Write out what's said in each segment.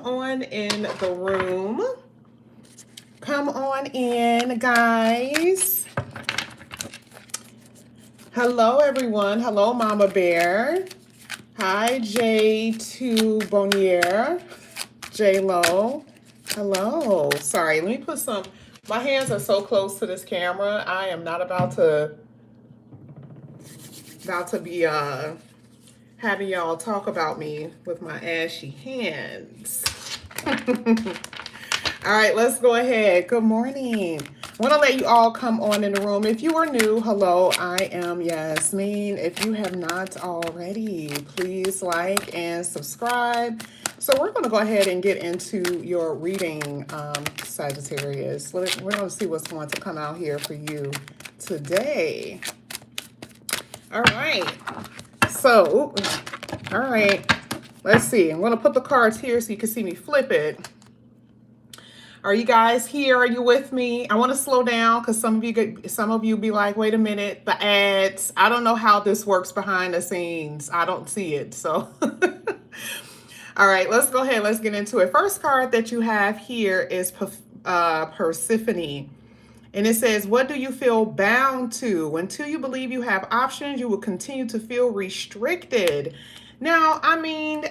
on in the room. Come on in, guys. Hello, everyone. Hello, Mama Bear. Hi, J2 Bonnier. J-Lo. Hello. Sorry, let me put some... My hands are so close to this camera. I am not about to be having y'all talk about me with my ashy hands. All right, let's go ahead. Good morning. I want to let you all come on in the room. If you are new, hello, I am Yasmin. If you have not already, please like and subscribe. So we're going to go ahead and get into your reading, Sagittarius. We're going to see what's going to come out here for you today. All right. So, all right. Let's see. I'm going to put the cards here so you can see me flip it. Are you guys here? Are you with me? I want to slow down because some of you be like, wait a minute, the ads. I don't know how this works behind the scenes. I don't see it. So, all right, let's go ahead. Let's get into it. First card that you have here is Persephone. And it says, what do you feel bound to? Until you believe you have options, you will continue to feel restricted. Now, I mean,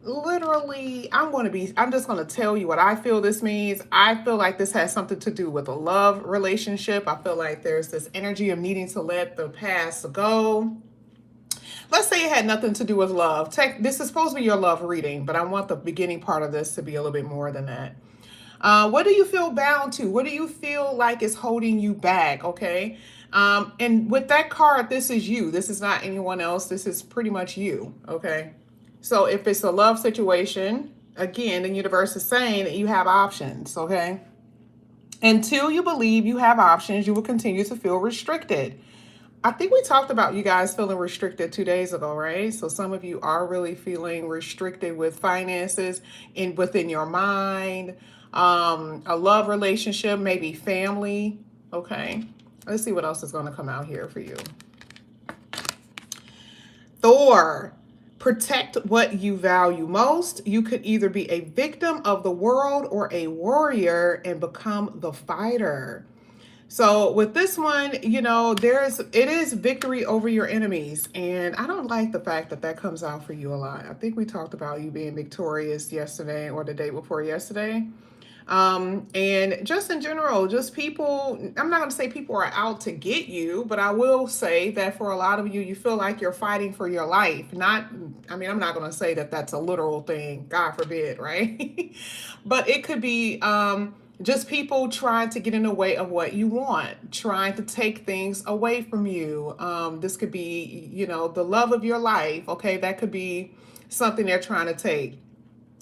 literally, I'm just going to tell you what I feel this means. I feel like this has something to do with a love relationship. I feel like there's this energy of needing to let the past go. Let's say it had nothing to do with love. This is supposed to be your love reading, but I want the beginning part of this to be a little bit more than that. What do you feel bound to? What do you feel like is holding you back? Okay. And with that card, this is you. This is not anyone else. This is pretty much you. Okay. So if it's a love situation, again, the universe is saying that you have options. Okay. Until you believe you have options, you will continue to feel restricted. I think we talked about you guys feeling restricted 2 days ago, right? So some of you are really feeling restricted with finances within your mind, a love relationship, maybe family. Okay. Let's see what else is going to come out here for you. Thor, protect what you value most. You could either be a victim of the world or a warrior and become the fighter. So with this one, you know, it is victory over your enemies. And I don't like the fact that that comes out for you a lot. I think we talked about you being victorious yesterday or the day before yesterday. And just in general, just people, I'm not going to say people are out to get you, but I will say that for a lot of you, you feel like you're fighting for your life. I'm not going to say that that's a literal thing, God forbid, right? But it could be, just people trying to get in the way of what you want, trying to take things away from you. This could be, you know, the love of your life. Okay. That could be something they're trying to take.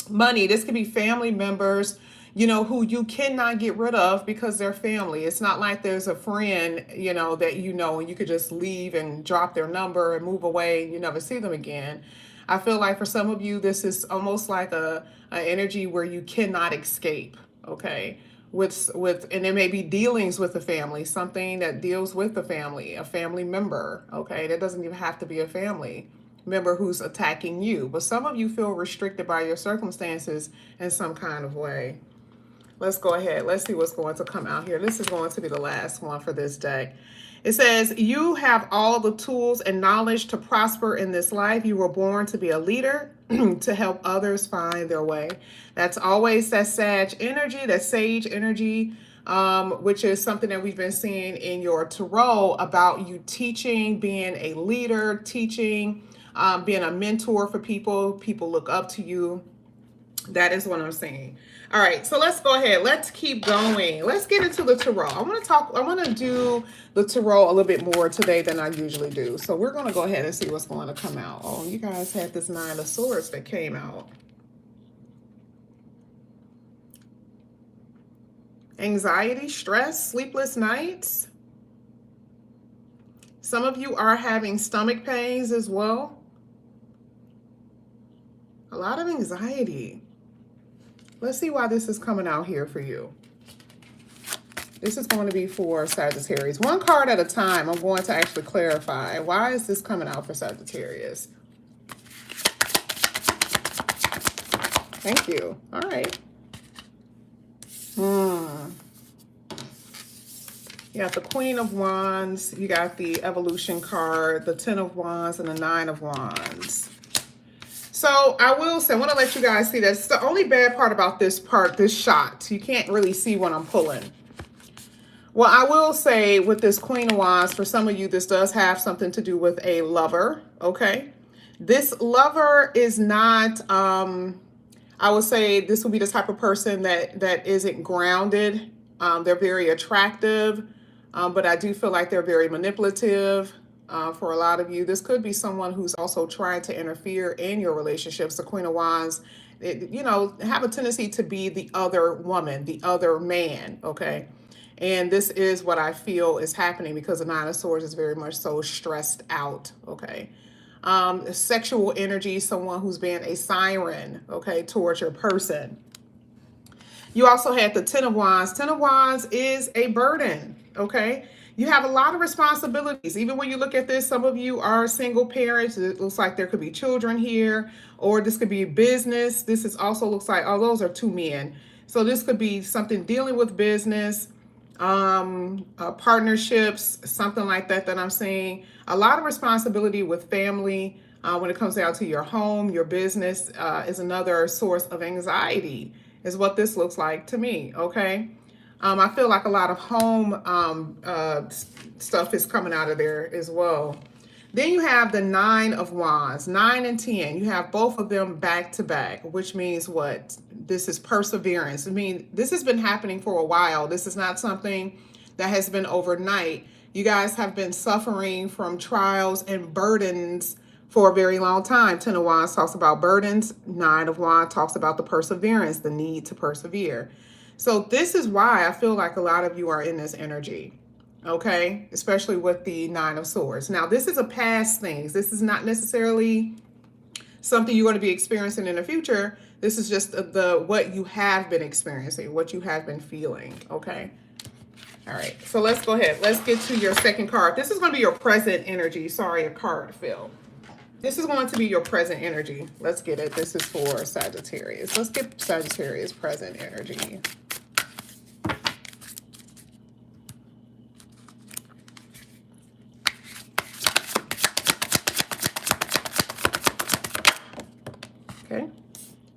Money. This could be family members, you know, who you cannot get rid of because they're family. It's not like there's a friend, you know, that you know, and you could just leave and drop their number and move away and you never see them again. I feel like for some of you, this is almost like an energy where you cannot escape. Okay. And there may be dealings with the family, something that deals with the family, a family member. Okay. That doesn't even have to be a family member who's attacking you, but some of you feel restricted by your circumstances in some kind of way. Let's go ahead. Let's see what's going to come out here. This is going to be the last one for this deck. It says, you have all the tools and knowledge to prosper in this life. You were born to be a leader, to help others find their way. That's always that sage energy, that sage energy, which is something that we've been seeing in your tarot about you teaching, being a leader, teaching, being a mentor for people. People look up to you. That is what I'm saying. All right, so let's go ahead. Let's keep going. Let's get into the tarot. I want to do the tarot a little bit more today than I usually do. So we're going to go ahead and see what's going to come out. Oh, you guys had this Nine of Swords that came out. Anxiety, stress, sleepless nights. Some of you are having stomach pains as well. A lot of anxiety. Let's see why this is coming out here for you. This is going to be for Sagittarius. One card at a time, I'm going to actually clarify. Why is this coming out for Sagittarius? Thank you. All right. Hmm. You got the Queen of Wands, you got the Evolution card, the Ten of Wands, and the Nine of Wands. So I will say, I want to let you guys see that's the only bad part about this shot. You can't really see what I'm pulling. Well, I will say with this Queen of Wands, for some of you, this does have something to do with a lover, okay? This lover is not, I would say this will be the type of person that isn't grounded. They're very attractive, but I do feel like they're very manipulative. For a lot of you, this could be someone who's also trying to interfere in your relationships. The Queen of Wands, have a tendency to be the other woman, the other man, okay? And this is what I feel is happening because the Nine of Swords is very much so stressed out, okay? Sexual energy, someone who's being a siren, okay, towards your person. You also had the Ten of Wands. Ten of Wands is a burden, okay? You have a lot of responsibilities. Even when you look at this, some of you are single parents. It looks like there could be children here, or this could be business. This is also looks like, oh, those are two men. So this could be something dealing with business, partnerships, something like that I'm seeing. A lot of responsibility with family when it comes down to your home, your business is another source of anxiety, is what this looks like to me, okay? I feel like a lot of home stuff is coming out of there as well. Then you have the Nine of Wands, 9 and 10. You have both of them back to back, which means what? This is perseverance. I mean, this has been happening for a while. This is not something that has been overnight. You guys have been suffering from trials and burdens for a very long time. Ten of Wands talks about burdens. Nine of Wands talks about the perseverance, the need to persevere. So this is why I feel like a lot of you are in this energy. Okay, especially with the Nine of Swords. Now, this is a past thing. This is not necessarily something you're going to be experiencing in the future. This is just the what you have been experiencing, what you have been feeling. Okay. All right. So let's go ahead. Let's get to your second card. This is going to be your present energy. Sorry, a card fell. This is going to be your present energy. Let's get it. This is for Sagittarius. Let's get Sagittarius present energy. Okay.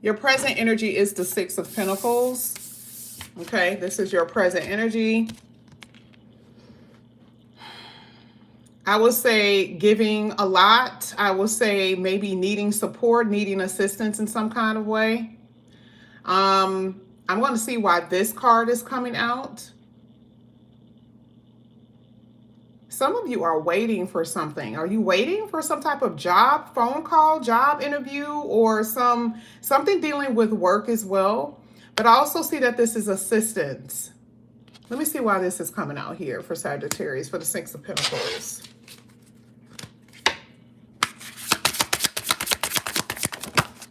Your present energy is the Six of Pentacles. Okay, this is your present energy. I would say giving a lot. I would say maybe needing support, needing assistance in some kind of way. I'm going to see why this card is coming out. Some of you are waiting for something. Are you waiting for some type of job, phone call, job interview, or something dealing with work as well? But I also see that this is assistance. Let me see why this is coming out here for Sagittarius, for the Six of Pentacles.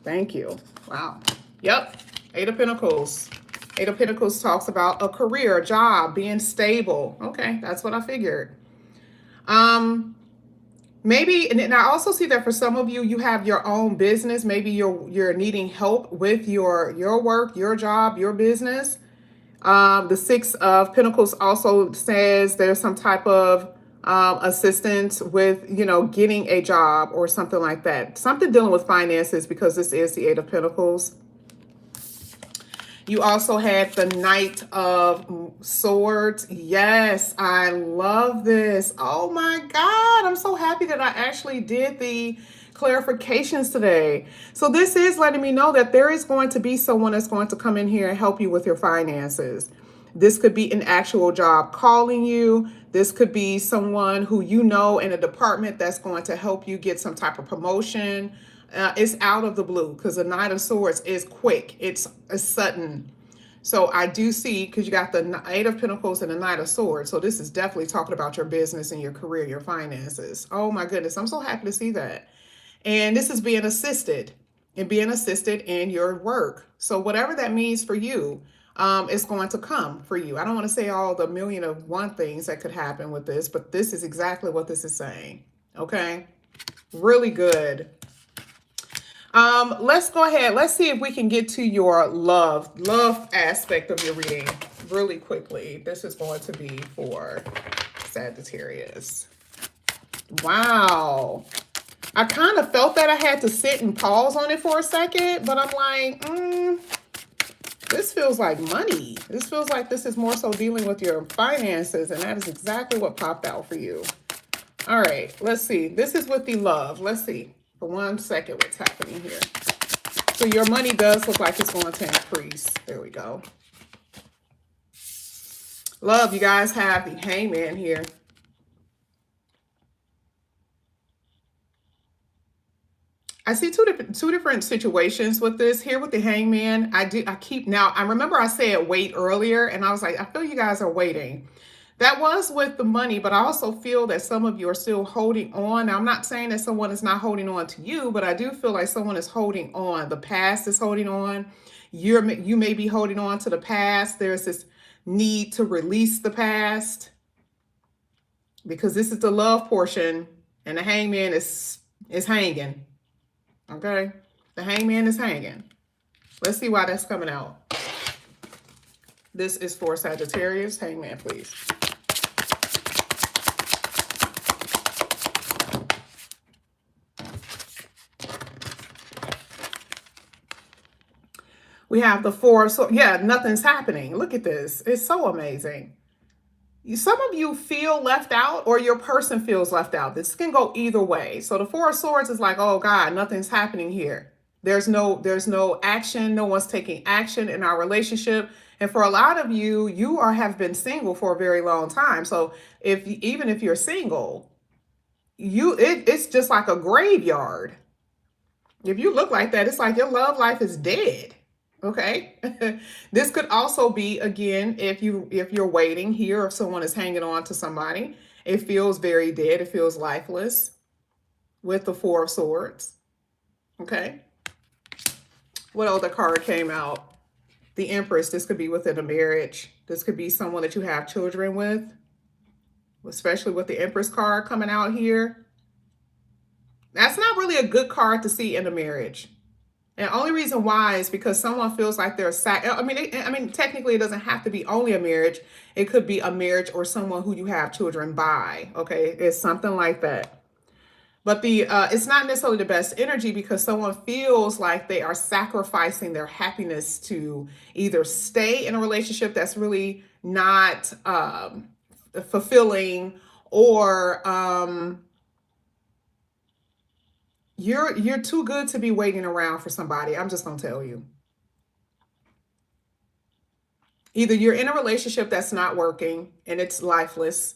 Thank you. Wow. Yep. Eight of Pentacles. Eight of Pentacles talks about a career, a job, being stable. Okay, that's what I figured. Maybe, and I also see that for some of you, you have your own business. Maybe you're needing help with your work, your job, your business. The Six of Pentacles also says there's some type of assistance with, getting a job or something like that. Something dealing with finances, because this is the Eight of Pentacles. You also had the Knight of Swords. Yes, I love this. Oh my God, I'm so happy that I actually did the clarifications today. So this is letting me know that there is going to be someone that's going to come in here and help you with your finances. This could be an actual job calling you. This could be someone who in a department that's going to help you get some type of promotion. It's out of the blue because the Knight of Swords is quick. It's sudden. So I do see, because you got the Eight of Pentacles and the Knight of Swords. So this is definitely talking about your business and your career, your finances. Oh my goodness. I'm so happy to see that. And this is being assisted in your work. So whatever that means for you, is going to come for you. I don't want to say all the million of one things that could happen with this, but this is exactly what this is saying. Okay. Really good. Let's go ahead. Let's see if we can get to your love aspect of your reading really quickly. This is going to be for Sagittarius. Wow. I kind of felt that I had to sit and pause on it for a second, but I'm like, this feels like money. This feels like this is more so dealing with your finances, and that is exactly what popped out for you. All right, let's see. This is with the love. Let's see for 1 second what's happening here. So your money does look like it's going to increase. There we go. Love, you guys have the Hangman here. I see two different situations with this here with the Hangman. I remember I said wait earlier, and I was like, I feel you guys are waiting. That was with the money, but I also feel that some of you are still holding on. Now, I'm not saying that someone is not holding on to you, but I do feel like someone is holding on. The past is holding on. You may be holding on to the past. There's this need to release the past because this is the love portion, and the Hangman is hanging. Okay, the Hangman is hanging. Let's see why that's coming out. This is for Sagittarius. Hangman, please. We have the Four. So yeah, nothing's happening. Look at this. It's so amazing. Some of you feel left out, or your person feels left out. This can go either way. So the Four of Swords is like, oh God, nothing's happening here. There's no action. No one's taking action in our relationship. And for a lot of you, have been single for a very long time. So even if you're single, it's just like a graveyard. If you look like that, it's like your love life is dead. Okay. This could also be, again, if you're waiting here, if someone is hanging on to somebody, it feels very dead. It feels lifeless with the Four of Swords. Okay. What other card came out? The Empress. This could be within a marriage. This could be someone that you have children with, especially with the Empress card coming out here. That's not really a good card to see in a marriage. And the only reason why is because someone feels like they're I mean, technically it doesn't have to be only a marriage. It could be a marriage or someone who you have children by. Okay, it's something like that. But it's not necessarily the best energy because someone feels like they are sacrificing their happiness to either stay in a relationship that's really not fulfilling, or you're too good to be waiting around for somebody. I'm just gonna tell you. Either you're in a relationship that's not working and it's lifeless,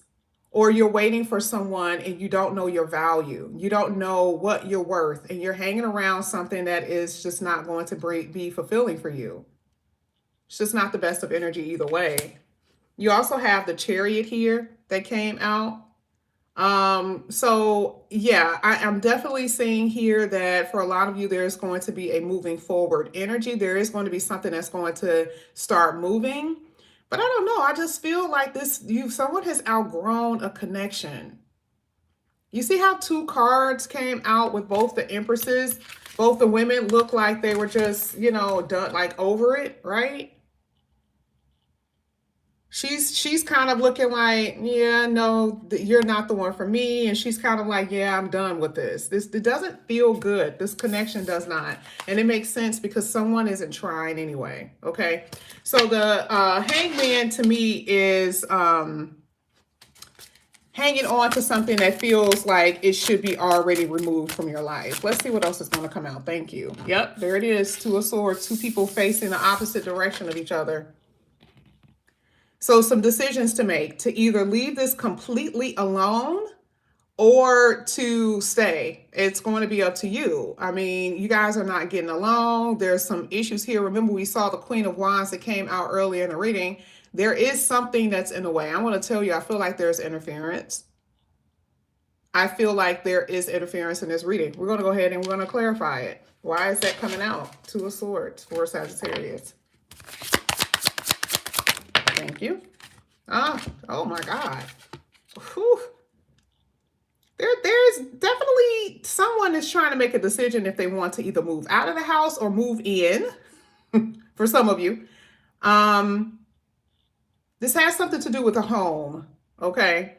or you're waiting for someone and you don't know your value. You don't know what you're worth, and you're hanging around something that is just not going to be fulfilling for you. It's just not the best of energy either way. You also have the Chariot here that came out. So yeah, I'm definitely seeing here that for a lot of you, there's going to be a moving forward energy. There is going to be something that's going to start moving, but I don't know. I just feel like someone has outgrown a connection. You see how 2 cards came out with both the Empresses? Both the women look like they were just, done, like over it, right? She's kind of looking like, yeah, no, you're not the one for me. And she's kind of like, yeah, I'm done with this. It doesn't feel good. This connection does not. And it makes sense because someone isn't trying anyway. Okay. So the Hangman to me is hanging on to something that feels like it should be already removed from your life. Let's see what else is going to come out. Thank you. Yep, there it is. 2 of Swords, 2 people facing the opposite direction of each other. So some decisions to make, to either leave this completely alone or to stay. It's going to be up to you. I mean, you guys are not getting along. There's some issues here. Remember, we saw the Queen of Wands that came out earlier in the reading. There is something that's in the way. I want to tell you, I feel like there's interference. I feel like there is interference in this reading. We're going to go ahead and we're going to clarify it. Why is that coming out? 2 of Swords for Sagittarius. Thank you. Oh my God. Whew. there's definitely someone is trying to make a decision if they want to either move out of the house or move in. For some of you, um, this has something to do with a home. Okay,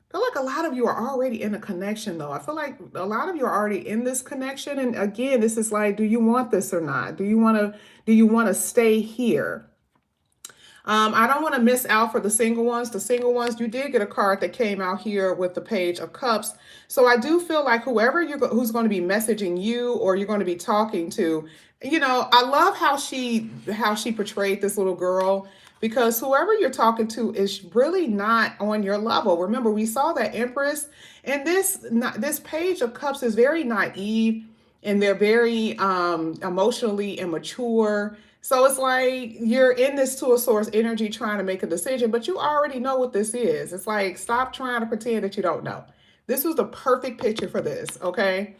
I feel like a lot of you are already in a connection, though. I feel like a lot of you are already in this connection, and again, this is like, do you want this or not? Do you want to stay here? I don't want to miss out for the single ones. The single ones, you did get a card that came out here with the Page of Cups. So I do feel like whoever who's going to be messaging you or you're going to be talking to, I love how she portrayed this little girl, because whoever you're talking to is really not on your level. Remember, we saw that Empress, and this Page of Cups is very naive, and they're very emotionally immature. So it's like you're in this Two of Swords energy trying to make a decision, but you already know what this is. It's like, stop trying to pretend that you don't know. This was the perfect picture for this, okay?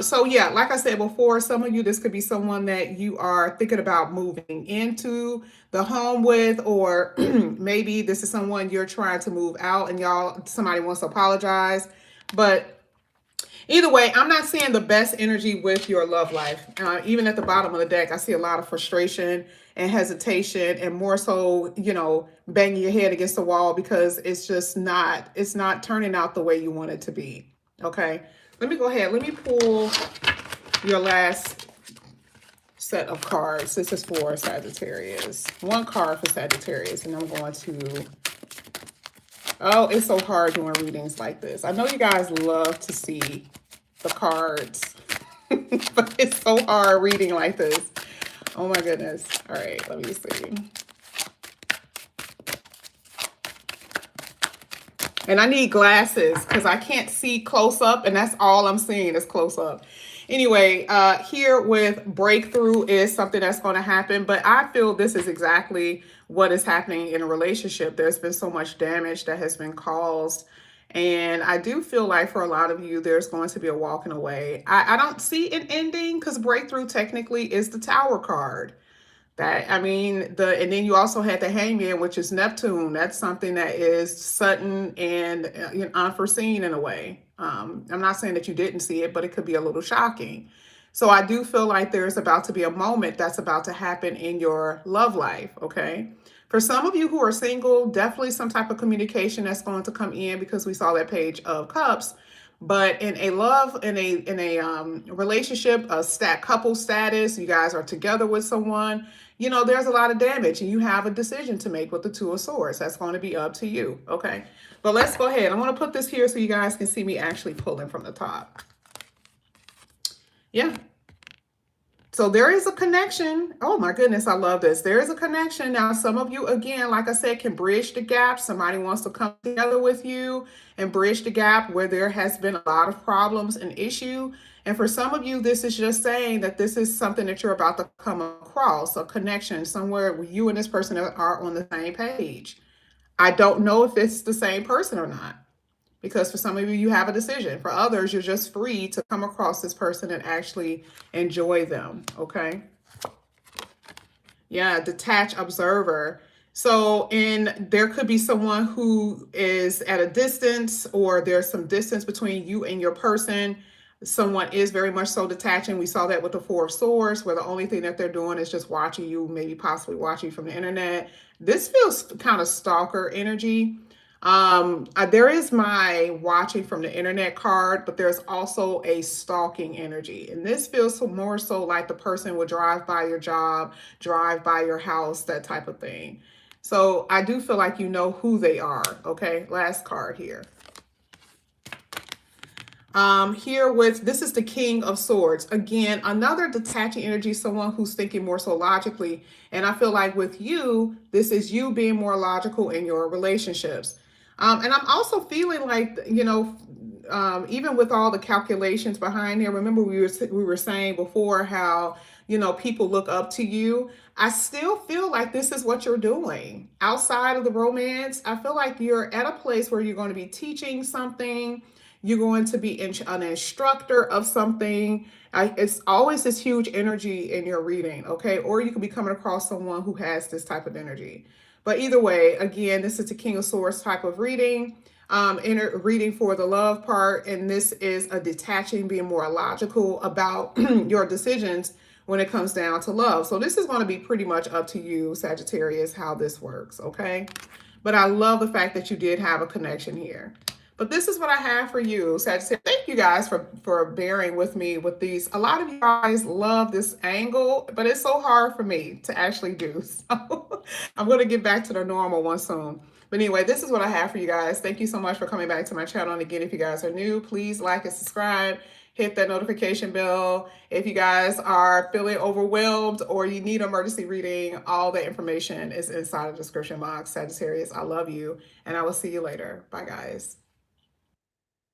So yeah, like I said before, some of you, this could be someone that you are thinking about moving into the home with, or maybe this is someone you're trying to move out and somebody wants to apologize. But either way, I'm not seeing the best energy with your love life. Even at the bottom of the deck, I see a lot of frustration and hesitation, and more so, banging your head against the wall because it's not turning out the way you want it to be. Okay. Let me go ahead. Let me pull your last set of cards. This is for Sagittarius. One card for Sagittarius, and I'm going to... Oh, it's so hard doing readings like this. I know you guys love to see the cards, but it's so hard reading like this. Oh my goodness. All right, let me see. And I need glasses because I can't see close up, and that's all I'm seeing is close up. Anyway, here with breakthrough is something that's going to happen, but I feel this is exactly what is happening in a relationship. There's been so much damage that has been caused, and I do feel like for a lot of you, there's going to be a walking away. I don't see an ending because breakthrough technically is the Tower card. And then you also had the Hangman, which is Neptune. That's something that is sudden and unforeseen in a way. I'm not saying that you didn't see it, but it could be a little shocking. So I do feel like there's about to be a moment that's about to happen in your love life, okay? For some of you who are single, definitely some type of communication that's going to come in, because we saw that Page of Cups. But in a relationship, couple status, you guys are together with someone, there's a lot of damage, and you have a decision to make with the Two of Swords. That's going to be up to you, okay? But let's go ahead. I want to put this here so you guys can see me actually pulling from the top. Yeah. So there is a connection. Oh my goodness, I love this. There is a connection. Now, some of you, again, like I said, can bridge the gap. Somebody wants to come together with you and bridge the gap where there has been a lot of problems and issue. And for some of you, this is just saying that this is something that you're about to come across, a connection somewhere where you and this person are on the same page. I don't know if it's the same person or not, because for some of you, you have a decision. For others, you're just free to come across this person and actually enjoy them, okay? Yeah, detached observer. So there could be someone who is at a distance, or there's some distance between you and your person. Someone is very much so detaching. We saw that with the Four of Swords, where the only thing that they're doing is just watching you, maybe possibly watching from the internet. This feels kind of stalker energy. There is my watching from the internet card, but there's also a stalking energy. And this feels more so like the person would drive by your job, drive by your house, that type of thing. So I do feel like you know who they are. Okay, last card here. This is the King of Swords. Again, another detaching energy, someone who's thinking more so logically. And I feel like with you, this is you being more logical in your relationships. And I'm also feeling like, even with all the calculations behind here, remember we were saying before how, people look up to you. I still feel like this is what you're doing outside of the romance. I feel like you're at a place where you're going to be teaching something. You're going to be an instructor of something. It's always this huge energy in your reading, okay? Or you could be coming across someone who has this type of energy. But either way, again, this is the King of Swords type of reading. Inner reading for the love part, and this is a detaching, being more logical about your decisions when it comes down to love. So this is going to be pretty much up to you, Sagittarius, how this works, okay? But I love the fact that you did have a connection here. But this is what I have for you, Sagittarius. Thank you guys for bearing with me with these. A lot of you guys love this angle, but it's so hard for me to actually do. So I'm going to get back to the normal one soon. But anyway, this is what I have for you guys. Thank you so much for coming back to my channel. And again, if you guys are new, please like and subscribe. Hit that notification bell. If you guys are feeling overwhelmed or you need emergency reading, all the information is inside the description box. Sagittarius, I love you, and I will see you later. Bye, guys.